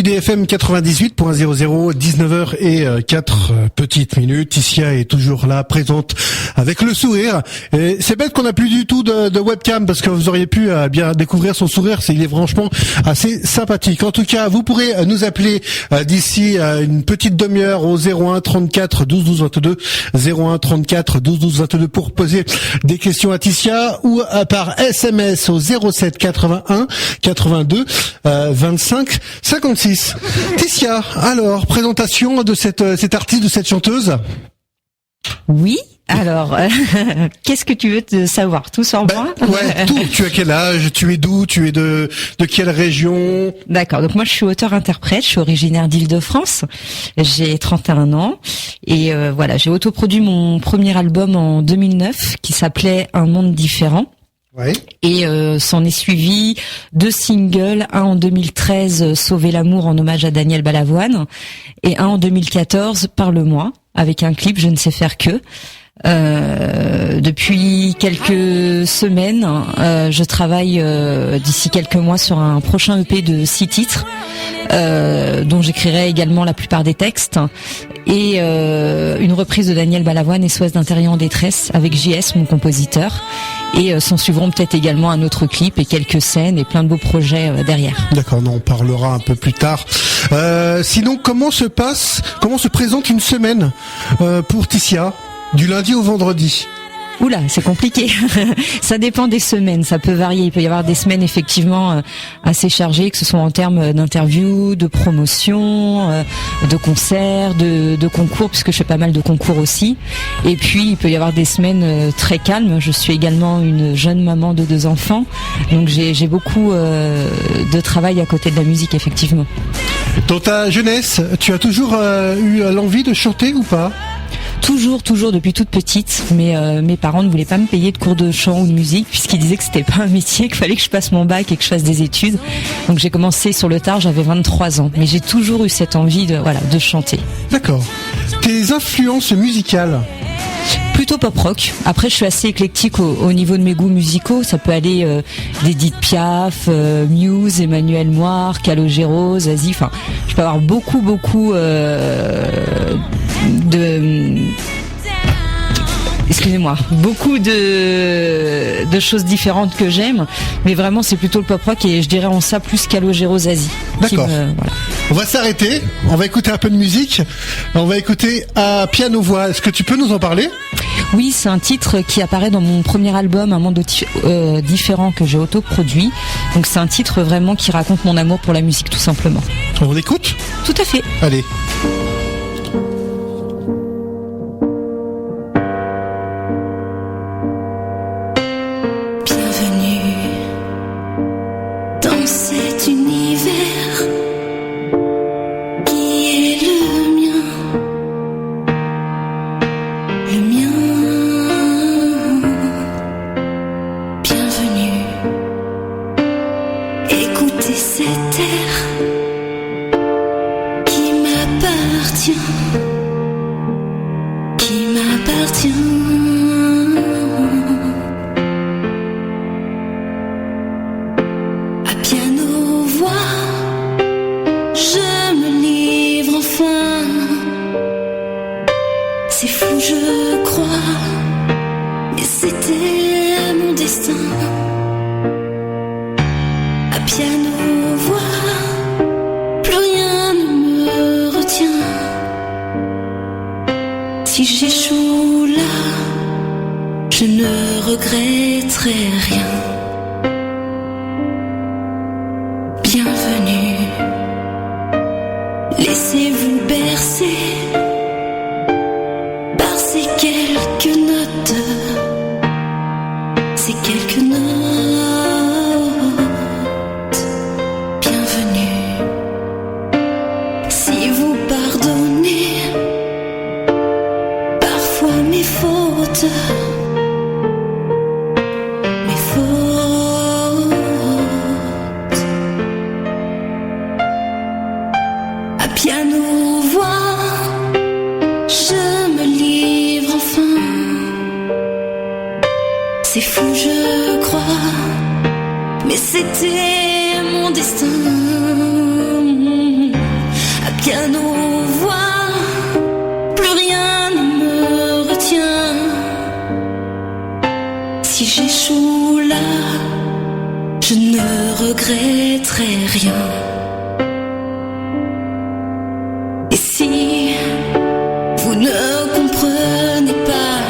Sud FM 98.00, 19h et 4 petites minutes. Tissia est toujours là, présente avec le sourire. Et c'est bête qu'on n'a plus du tout de webcam parce que vous auriez pu bien découvrir son sourire. Il est franchement assez sympathique. En tout cas, vous pourrez nous appeler d'ici une petite demi-heure au 01 34 12 12 22, 01 34 12 12 22 pour poser des questions à Tissia ou par SMS au 07 81 82 25 56. Tissia, alors, présentation de cet artiste, de cette chanteuse. Oui, alors, qu'est-ce que tu veux te savoir? Tout sur moi? Ouais, tout. Tu as quel âge? Tu es d'où? Tu es de quelle région? D'accord, donc moi je suis auteur-interprète, je suis originaire d'Île-de-France, j'ai 31 ans, et voilà, j'ai autoproduit mon premier album en 2009, qui s'appelait Un monde différent. Ouais. Et s'en est suivi 2 singles, un en 2013, Sauver l'amour en hommage à Daniel Balavoine, et un en 2014, Parle-moi, avec un clip Je ne sais faire que. Depuis quelques semaines, je travaille d'ici quelques mois sur un prochain EP de 6 titres, dont j'écrirai également la plupart des textes, et une reprise de Daniel Balavoine, SOS d'intérieur en détresse, avec JS, mon compositeur. Et s'en suivront peut-être également un autre clip et quelques scènes et plein de beaux projets derrière. D'accord, on en parlera un peu plus tard. Sinon, comment se présente une semaine pour Tissia, du lundi au vendredi? Oula, c'est compliqué. Ça dépend des semaines, ça peut varier. Il peut y avoir des semaines effectivement assez chargées, que ce soit en termes d'interviews, de promotions, de concerts, de concours, puisque je fais pas mal de concours aussi. Et puis il peut y avoir des semaines très calmes. Je suis également une jeune maman de 2 enfants, donc j'ai beaucoup de travail à côté de la musique, effectivement. Dans ta jeunesse, tu as toujours eu l'envie de chanter ou pas? Toujours depuis toute petite, mais mes parents ne voulaient pas me payer de cours de chant ou de musique puisqu'ils disaient que c'était pas un métier, qu'il fallait que je passe mon bac et que je fasse des études. Donc j'ai commencé sur le tard, j'avais 23 ans, mais j'ai toujours eu cette envie de chanter. D'accord. Tes influences musicales? Plutôt pop rock. Après, je suis assez éclectique au niveau de mes goûts musicaux. Ça peut aller d'Edith Piaf, Muse, Emmanuel Moir, Calogero, Zazie. Enfin, je peux avoir beaucoup beaucoup de choses différentes que j'aime, mais vraiment c'est plutôt le pop rock, et je dirais en ça plus Calogero, Zazie. D'accord. Voilà. On va s'arrêter, on va écouter un peu de musique, on va écouter à piano-voix. Est-ce que tu peux nous en parler? Oui, c'est un titre qui apparaît dans mon premier album, Un monde différent, que j'ai autoproduit. Donc c'est un titre vraiment qui raconte mon amour pour la musique, tout simplement. On écoute? Tout à fait. Allez. Mais c'était mon destin. piano voix, plus rien ne me retient. Si j'échoue là, je ne regretterai rien. Et si vous ne comprenez pas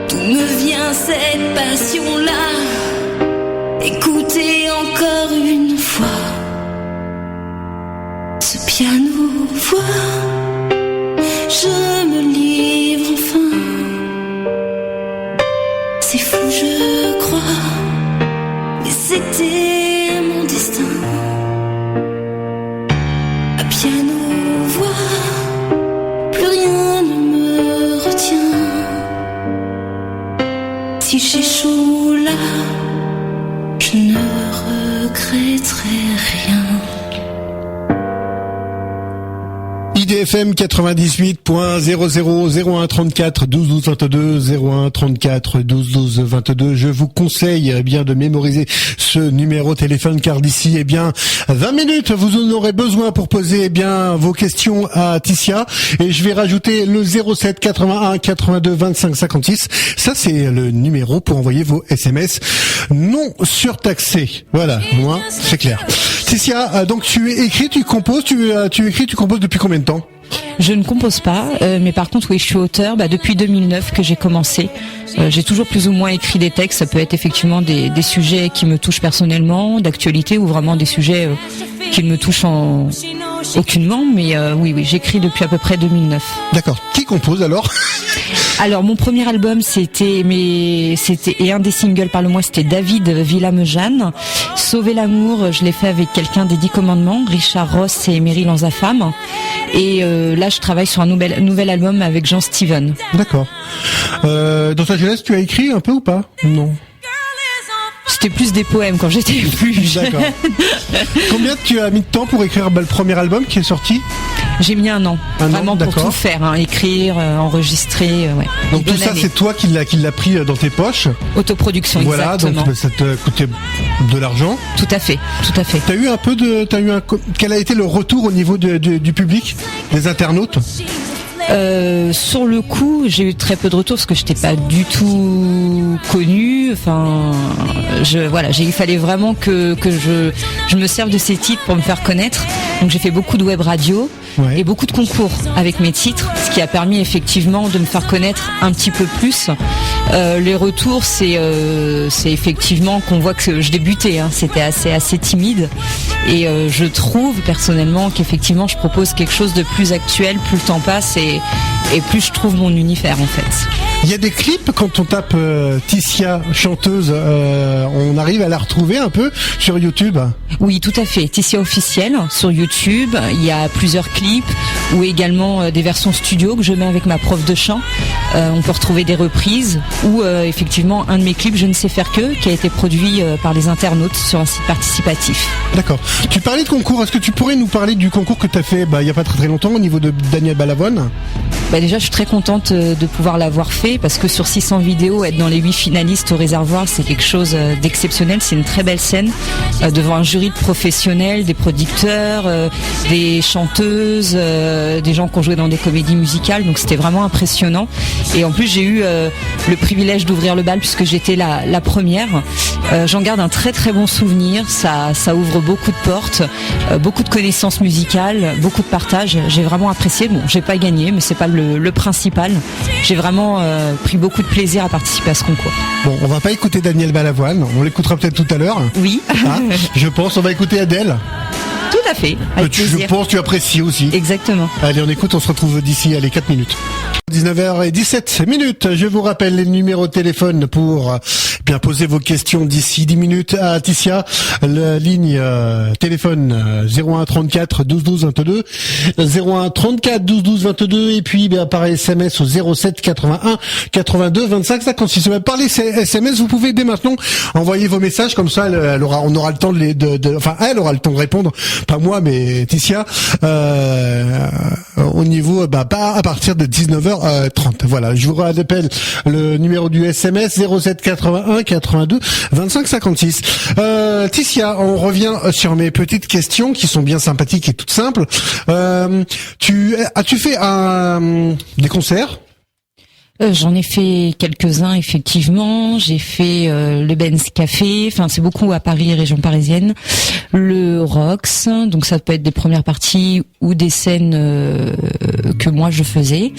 d'où me vient cette passion-là, écoutez encore une fois ce piano voix, je me livre enfin. C'est fou, je crois, mais c'était mon destin. À piano voix, plus rien ne me retient. Si j'échoue là, je ne regretterai rien. IDFM 98.00 01 34 12 12 22 01 34 12 12 22. Je vous conseille bien de mémoriser ce numéro de téléphone car d'ici 20 minutes vous en aurez besoin pour poser vos questions à Ticia et je vais rajouter le 07 81 82 25 56. Ça c'est le numéro pour envoyer vos SMS non surtaxés. Voilà, moi c'est clair. Ticia, donc tu écris, tu composes, tu composes depuis combien de temps? Je ne compose pas, mais par contre oui, je suis auteur depuis 2009 que j'ai commencé. J'ai toujours plus ou moins écrit des textes. Ça peut être effectivement des sujets qui me touchent personnellement, d'actualité, ou vraiment des sujets qui ne me touchent aucunement. Mais oui, j'écris depuis à peu près 2009. D'accord. Qui compose alors? Alors mon premier album et un des singles par le mois c'était David Villamejane. Sauver l'amour, je l'ai fait avec quelqu'un des 10 commandements, Richard Ross et Meryl Lanzafame. Et là je travaille sur un nouvel album avec Jean Steven. D'accord. Dans ta jeunesse tu as écrit un peu ou pas? Non. C'était plus des poèmes quand j'étais plus jeune. D'accord. Combien tu as mis de temps pour écrire le premier album qui est sorti? J'ai mis un an, vraiment d'accord. pour tout faire, écrire, enregistrer. Ouais. Donc tout ça, c'est toi qui l'as pris dans tes poches. Autoproduction, voilà, exactement. Voilà, donc ça te coûtait de l'argent. Tout à fait. Quel a été le retour au niveau du public, des internautes? Sur le coup, j'ai eu très peu de retours parce que je n'étais pas du tout connue. Enfin, il fallait vraiment que je me serve de ces titres pour me faire connaître. Donc j'ai fait beaucoup de web radio et beaucoup de concours avec mes titres, ce qui a permis effectivement de me faire connaître un petit peu plus. Les retours, c'est effectivement qu'on voit que je débutais. C'était assez timide et je trouve personnellement qu'effectivement je propose quelque chose de plus actuel. Plus le temps passe et plus je trouve mon univers en fait. Il y a des clips quand on tape Ticia chanteuse, on arrive à la retrouver un peu sur YouTube. Oui, tout à fait. Ticia officielle sur YouTube. Il y a plusieurs clips ou également des versions studio que je mets avec ma prof de chant. On peut retrouver des reprises ou effectivement un de mes clips Je ne sais faire que qui a été produit par les internautes sur un site participatif. D'accord. Tu parlais de concours. Est-ce que tu pourrais nous parler du concours que tu as fait il y a pas très longtemps au niveau de Daniel Balavoine? Déjà, je suis très contente de pouvoir l'avoir fait parce que sur 600 vidéos, être dans les 8 finalistes au réservoir, c'est quelque chose d'exceptionnel. C'est une très belle scène devant un jury de professionnels, des producteurs, des chanteuses, des gens qui ont joué dans des comédies musicales. Donc c'était vraiment impressionnant. Et en plus, j'ai eu le privilège d'ouvrir le bal puisque j'étais la première. J'en garde un très très bon souvenir. Ça ouvre beaucoup de portes, beaucoup de connaissances musicales, beaucoup de partage. J'ai vraiment apprécié. Bon, j'ai pas gagné, mais c'est pas le principal. J'ai vraiment pris beaucoup de plaisir à participer à ce concours. Bon, on va pas écouter Daniel Balavoine, on l'écoutera peut-être tout à l'heure. Oui. Je pense, on va écouter Adèle. Tout à fait, avec plaisir. Je pense que tu apprécies aussi. Exactement. Allez, on écoute, on se retrouve d'ici 4 minutes. 19h17. Je vous rappelle les numéros de téléphone pour bien poser vos questions d'ici 10 minutes à Ticia. La ligne téléphone 01 34 12 12 22, 01 34 12 12 22 et puis par SMS au 07 81 82 25 56. Par les SMS, vous pouvez dès maintenant envoyer vos messages comme ça. On aura le temps elle aura le temps de répondre. Pas moi, mais Ticia. Au niveau à partir de 19h30. Voilà, je vous rappelle le numéro du SMS 07 81 01 82 25 56. Ticia, on revient sur mes petites questions qui sont bien sympathiques et toutes simples. As-tu fait des concerts? J'en ai fait quelques-uns, effectivement. J'ai fait le Benz Café, enfin c'est beaucoup à Paris, région parisienne. Le Rox, donc ça peut être des premières parties ou des scènes que moi je faisais.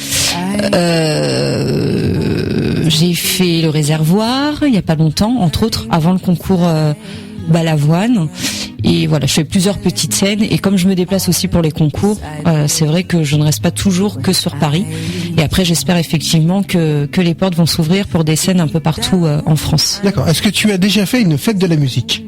J'ai fait le Réservoir, il y a pas longtemps, entre autres, avant le concours Balavoine. Et voilà, je fais plusieurs petites scènes et comme je me déplace aussi pour les concours, c'est vrai que je ne reste pas toujours que sur Paris. Et après, j'espère effectivement que les portes vont s'ouvrir pour des scènes un peu partout en France. D'accord. Est-ce que tu as déjà fait une fête de la musique ?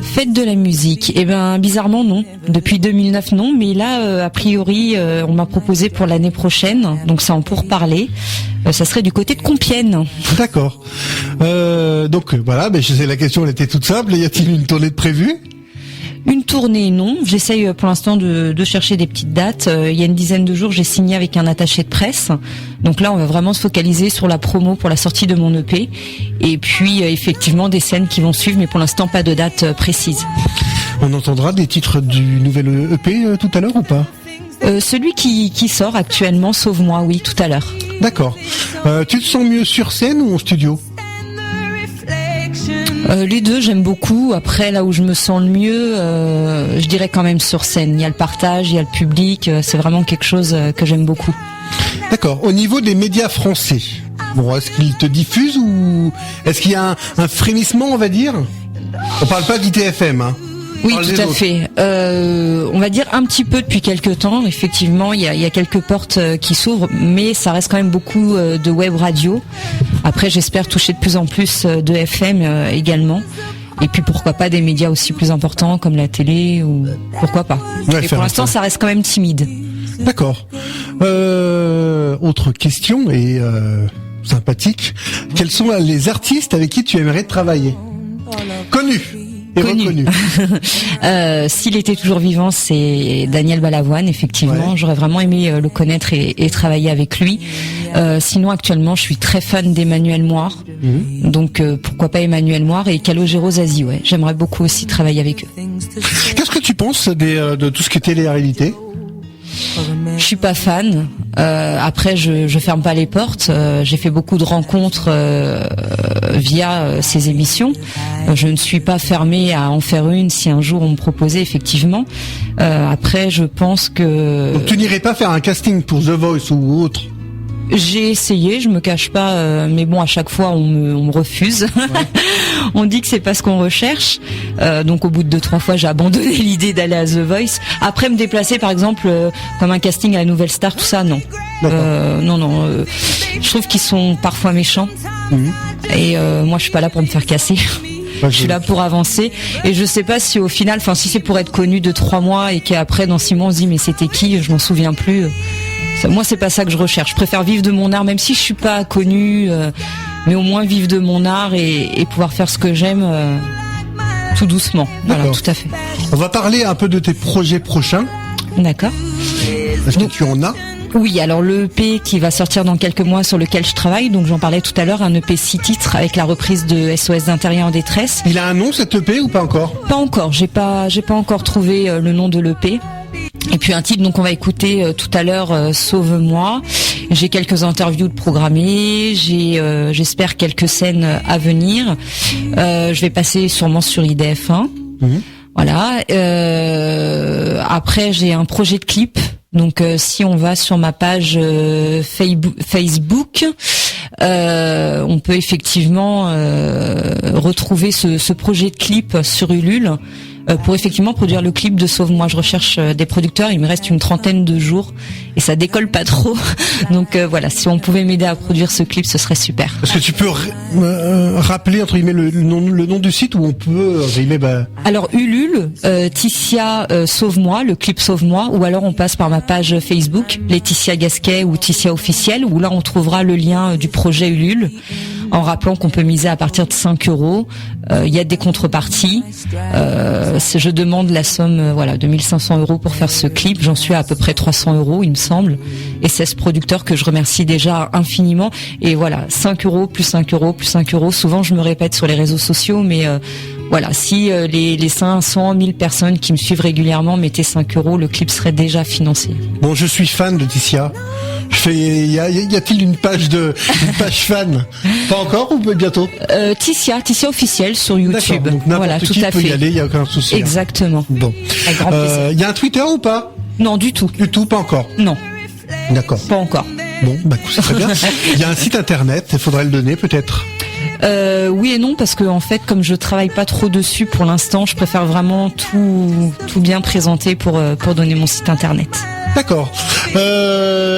Fête de la musique, eh ben bizarrement non. Depuis 2009 non, mais là a priori on m'a proposé pour l'année prochaine, donc c'est en pourparlers. Ça serait du côté de Compiègne. D'accord. Donc voilà, mais je sais la question elle était toute simple. Y a-t-il une tournée de prévue ? Une tournée, non. J'essaye pour l'instant de chercher des petites dates. Il y a une dizaine de jours, j'ai signé avec un attaché de presse. Donc là, on va vraiment se focaliser sur la promo pour la sortie de mon EP. Et puis, effectivement, des scènes qui vont suivre, mais pour l'instant, pas de date précise. On entendra des titres du nouvel EP tout à l'heure ou pas ? Celui qui sort actuellement, Sauve-moi, oui, tout à l'heure. D'accord. Tu te sens mieux sur scène ou en studio ? Les deux, j'aime beaucoup. Après, là où je me sens le mieux, je dirais quand même sur scène. Il y a le partage, il y a le public. C'est vraiment quelque chose que j'aime beaucoup. D'accord. Au niveau des médias français, bon, est-ce qu'ils te diffusent ou est-ce qu'il y a un frémissement, on va dire ? On parle pas d'ITFM, hein. Oui, tout à fait. On va dire un petit peu depuis quelques temps. Effectivement, il y a quelques portes qui s'ouvrent, mais ça reste quand même beaucoup de web radio. Après, j'espère toucher de plus en plus de FM également. Et puis pourquoi pas des médias aussi plus importants comme la télé ou pourquoi pas. Ouais, mais pour l'instant, ça reste quand même timide. D'accord. Autre question et sympathique. Quels sont les artistes avec qui tu aimerais travailler ? Connus. Reconnu. S'il était toujours vivant, c'est Daniel Balavoine, effectivement. Ouais. J'aurais vraiment aimé le connaître et travailler avec lui. Sinon, actuellement, je suis très fan d'Emmanuel Moire. Donc, pourquoi pas Emmanuel Moire et Calogero Zazie, ouais. J'aimerais beaucoup aussi travailler avec eux. Qu'est-ce que tu penses de tout ce qui est télé-réalité ? Je suis pas fan. Après, je ferme pas les portes. J'ai fait beaucoup de rencontres via ces émissions. Je ne suis pas fermée à en faire une si un jour on me proposait effectivement. Après, je pense que. Donc tu n'irais pas faire un casting pour The Voice ou autre ? J'ai essayé, je me cache pas, mais bon, à chaque fois on me refuse. Ouais. On dit que c'est pas ce qu'on recherche. Donc au bout de 2-3 fois, j'ai abandonné l'idée d'aller à The Voice. Après me déplacer, par exemple, comme un casting à la Nouvelle Star, tout ça, non. Non. Je trouve qu'ils sont parfois méchants. Et moi, je suis pas là pour me faire casser. Je suis là pour avancer. Et je sais pas si au final, enfin, si c'est pour être connu 2-3 mois et qu'après dans 6 mois on se dit mais c'était qui ? Je m'en souviens plus. Moi, c'est pas ça que je recherche. Je préfère vivre de mon art, même si je suis pas connue, mais au moins vivre de mon art et pouvoir faire ce que j'aime tout doucement. Voilà, tout à fait. On va parler un peu de tes projets prochains. D'accord. Est-ce que tu en as ? Oui, alors le EP qui va sortir dans quelques mois sur lequel je travaille, donc j'en parlais tout à l'heure, un EP 6 titres avec la reprise de SOS d'Intérieur en détresse. Il a un nom cet EP ou pas encore ? Pas encore, j'ai pas encore trouvé le nom de l'EP. Et puis un titre, donc on va écouter tout à l'heure Sauve-moi. J'ai quelques interviews de programmées, j'espère quelques scènes à venir. Je vais passer sûrement sur IDF1. Voilà. Après j'ai un projet de clip. Donc si on va sur ma page Facebook, on peut effectivement retrouver ce projet de clip sur Ulule. Pour effectivement produire le clip de Sauve-moi. Je recherche des producteurs, il me reste une 30aine de jours et ça décolle pas trop. Donc voilà, si on pouvait m'aider à produire ce clip, ce serait super. Est-ce que tu peux rappeler entre guillemets le nom du site où on peut entre guillemets Alors Ulule, Ticia Sauve-moi, le clip Sauve-moi, ou alors on passe par ma page Facebook, Laetitia Gasquet ou Ticia officielle, où là on trouvera le lien du projet Ulule. en rappelant qu'on peut miser à partir de 5 €. Il y a des contreparties. Je demande la somme, de 1500 € pour faire ce clip. J'en suis à peu près 300 €, il me semble. Et c'est ce producteur que je remercie déjà infiniment. Et voilà, 5 € plus 5 € plus 5 €. Souvent, je me répète sur les réseaux sociaux, mais si les 500 000 personnes qui me suivent régulièrement mettaient 5 €, le clip serait déjà financé. Bon, je suis fan de Ticia. Y a-t-il une page fan? Pas encore ou bientôt? Ticia officiel sur YouTube. D'accord, donc n'importe qui peut y aller, il y a aucun souci. Exactement. Bon. Avec grand plaisir. Y a un Twitter ou pas? Non, du tout. Du tout, pas encore. Non. D'accord. Pas encore. Bon, c'est très bien. Il y a un site internet, il faudrait le donner peut-être. Oui et non, parce que en fait, comme je travaille pas trop dessus pour l'instant, je préfère vraiment tout bien présenter pour donner mon site internet. D'accord.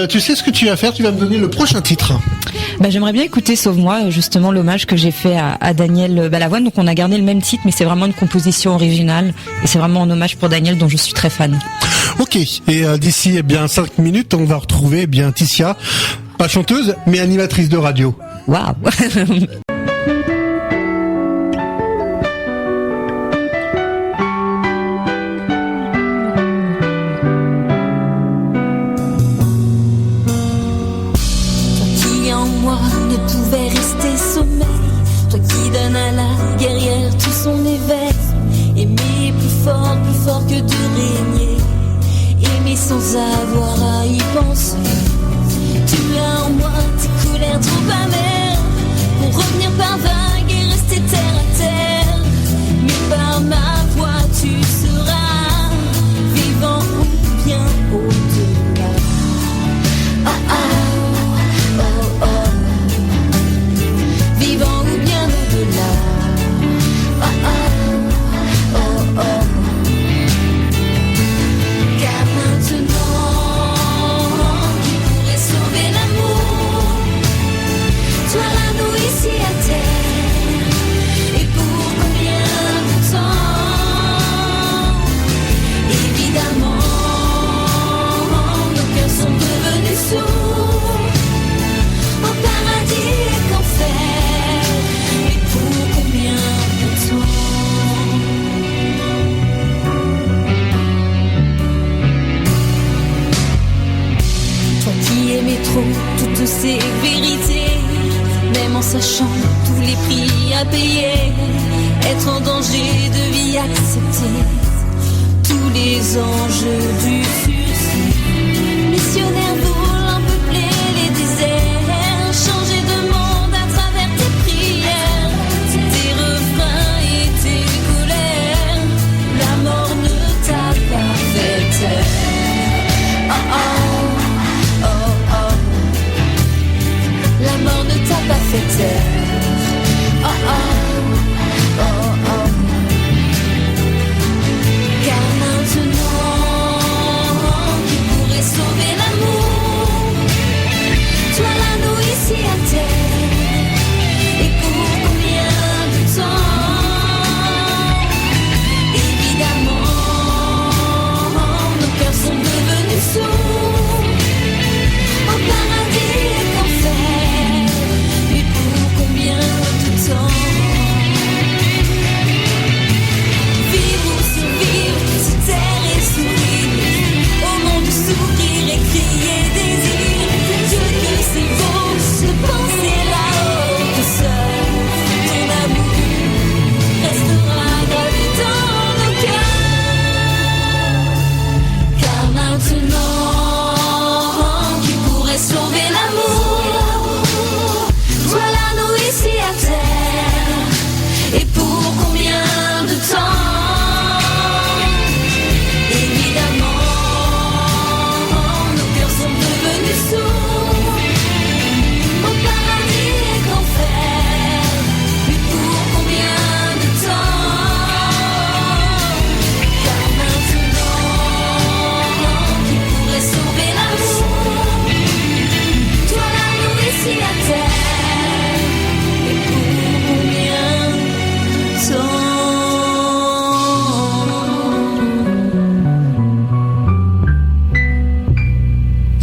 Tu sais ce que tu vas faire? Tu vas me donner le prochain titre. J'aimerais bien écouter Sauve-moi, justement l'hommage que j'ai fait à Daniel Balavoine. Donc on a gardé le même titre, mais c'est vraiment une composition originale et c'est vraiment un hommage pour Daniel dont je suis très fan. Ok. Et d'ici 5 minutes, on va retrouver Ticia, pas chanteuse, mais animatrice de radio. Waouh. Sans avoir à y penser, tu as en moi tes colères trop amères pour revenir par vagues et rester terre à terre. Mais par ma voix tu seras vivant ou bien au-delà. Ah ah, oh oh, vivant ou bien au-delà. Ah ah, oh oh. Toutes ces vérités, même en sachant tous les prix à payer, être en danger de vie accepter tous les enjeux du suicide. Missionnaire volant peupler les déserts, changer de monde à travers tes prières, tes refrains et tes colères. La mort ne t'a pas fait taire. Oh oh. La mort ne t'a pas fait taire. Oh oh, oh oh. Car maintenant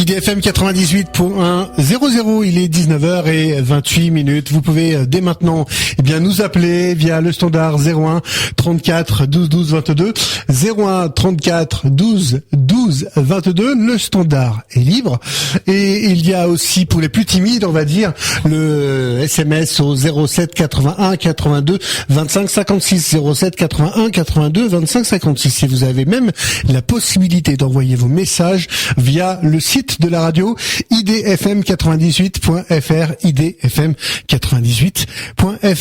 IDFM 98.1 00, il est 19h28. Vous pouvez dès maintenant nous appeler via le standard 01 34 12 12 22, 01 34 12 12 22. Le standard est libre et il y a aussi pour les plus timides, on va dire, le SMS au 07 81 82 25 56, 07 81 82 25 56. Et vous avez même la possibilité d'envoyer vos messages via le site de la radio idfm98.fr, idfm98.fr.